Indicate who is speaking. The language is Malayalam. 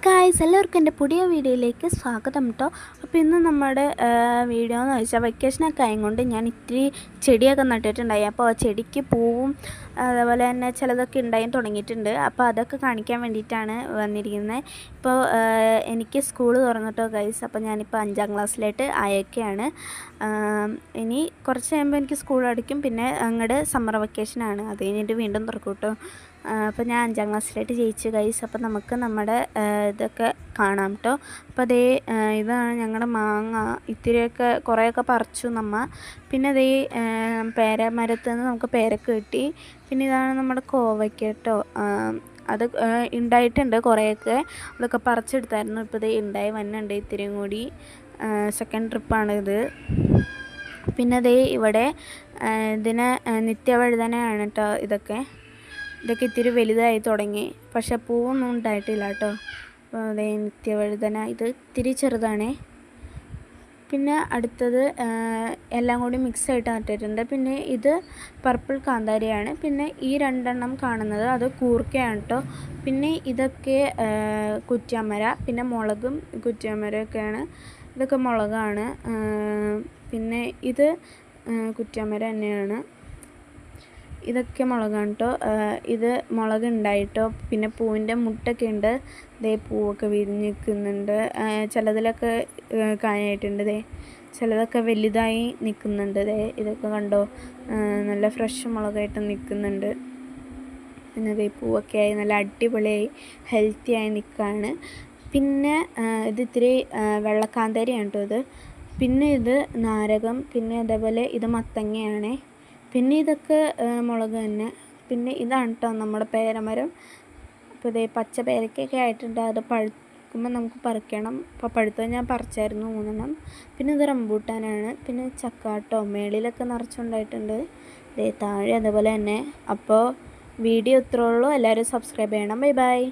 Speaker 1: ഗായ്സ്, എല്ലാവർക്കും എൻ്റെ പുതിയ വീഡിയോയിലേക്ക് സ്വാഗതം കേട്ടോ. അപ്പോൾ ഇന്ന് നമ്മുടെ വീഡിയോ എന്ന് വെച്ചാൽ വെക്കേഷനൊക്കെ ആയതുകൊണ്ട് ഞാൻ ഇത്തിരി ചെടിയൊക്കെ നട്ടിട്ടുണ്ടായി. അപ്പോൾ ആ ചെടിക്ക് പൂവും അതേപോലെ തന്നെ ചിലതൊക്കെ ഉണ്ടായി തുടങ്ങിയിട്ടുണ്ട്. അപ്പോൾ അതൊക്കെ കാണിക്കാൻ വേണ്ടിയിട്ടാണ് വന്നിരിക്കുന്നത്. ഇപ്പോൾ എനിക്ക് സ്കൂൾ തുറന്നിട്ടോ ഗൈസ്. അപ്പോൾ ഞാനിപ്പോൾ 5ാം ക്ലാസ്സിലായിട്ട് ആയൊക്കെയാണ്. ഇനി കുറച്ച് കഴിയുമ്പോൾ എനിക്ക് സ്കൂൾ അടയ്ക്കും. പിന്നെ അങ്ങോട്ട് സമ്മർ വെക്കേഷനാണ്. അത് കഴിഞ്ഞിട്ട് വീണ്ടും തുറക്കും കേട്ടോ. അപ്പോൾ ഞാൻ 5ാം ക്ലാസ്സിലായിട്ട് ജയിച്ചു ഗൈസ്. അപ്പോൾ നമുക്ക് നമ്മുടെ ഇതൊക്കെ കാണാം കേട്ടോ. അപ്പോൾ അതേ ഇതാണ് ഞങ്ങളുടെ മാങ്ങ. ഇത്തിരിയൊക്കെ കുറേയൊക്കെ പറിച്ചു നമ്മ. പിന്നെ അതേ പേരമരത്തിൽ നിന്ന് നമുക്ക് പേരക്ക കിട്ടി. പിന്നെ ഇതാണ് നമ്മുടെ കോവയ്ക്ക കേട്ടോ. അത് ഉണ്ടായിട്ടുണ്ട് കുറേയൊക്കെ. അതൊക്കെ പറിച്ചെടുത്തായിരുന്നു. ഇപ്പോൾ ഇത് ഉണ്ടായി വന്നുണ്ട് ഇത്തിരിയും കൂടി. സെക്കൻഡ് ട്രിപ്പാണിത്. പിന്നെ അതേ ഇവിടെ ഇതിന് നിത്യവഴുതനയാണ് കേട്ടോ. ഇതൊക്കെ ഇത്തിരി വലുതായി തുടങ്ങി. പക്ഷേ പൂവൊന്നും ഉണ്ടായിട്ടില്ല കേട്ടോ. അപ്പോൾ അതേ നിത്യവഴുതന ഇത് ഇത്തിരി ചെറുതാണേ. പിന്നെ അടുത്തത് എല്ലാം കൂടി മിക്സ് ആയിട്ട് നട്ടിട്ടുണ്ട്. പിന്നെ ഇത് പർപ്പിൾ കാന്താരിയാണ്. പിന്നെ ഈ 2 കാണുന്നത് അത് കൂർക്കയാണ് കേട്ടോ. പിന്നെ ഇതൊക്കെ കുറ്റിയമര, പിന്നെ മുളകും കുറ്റിയമരയൊക്കെയാണ്. ഇതൊക്കെ മുളകാണ്. പിന്നെ ഇത് കുറ്റിയമര തന്നെയാണ്. ഇതൊക്കെ മുളകാണ് കേട്ടോ. ഇത് മുളക് ഉണ്ടായിട്ടോ. പിന്നെ പൂവിൻ്റെ മുട്ടൊക്കെ ഉണ്ട്. ദേ പൂവൊക്കെ വിരിഞ്ഞ് നിൽക്കുന്നുണ്ട്. ചിലതിലൊക്കെ കായായിട്ടുണ്ട്. ദേ ചിലതൊക്കെ വലുതായി നിൽക്കുന്നുണ്ട്. ദേ ഇതൊക്കെ കണ്ടോ, നല്ല ഫ്രഷ് മുളകായിട്ട് നിൽക്കുന്നുണ്ട്. പിന്നെ ദേ പൂവൊക്കെ ആയി നല്ല അടിപൊളിയായി ഹെൽത്തി ആയി നിൽക്കുകയാണ്. പിന്നെ ഇത് ഇത്തിരി വെള്ളക്കാന്താരിയാണ് കേട്ടോ ഇത്. പിന്നെ ഇത് നാരകം. പിന്നെ അതേപോലെ ഇത് മത്തങ്ങയാണ്. പിന്നെ ഇതൊക്കെ മുളക് തന്നെ. പിന്നെ ഇതാണ് കേട്ടോ നമ്മുടെ പേരമരം. അപ്പോൾ ഇതേ പച്ച പേരക്കൊക്കെ ആയിട്ടുണ്ട്. അത് പഴുക്കുമ്പോൾ നമുക്ക് പറിക്കണം. അപ്പോൾ പഴുത്തത് ഞാൻ പറിച്ചായിരുന്നു 3. പിന്നെ ഇത് റംബൂട്ടാനാണ്. പിന്നെ ചക്കാട്ടോ മേളിലൊക്കെ നിറച്ചുണ്ടായിട്ടുണ്ട്. ഇതേ താഴെ അതേപോലെ തന്നെ. അപ്പോൾ വീഡിയോ ഇത്രേ ഉള്ളൂ. എല്ലാവരും സബ്സ്ക്രൈബ് ചെയ്യണം. Bye bye.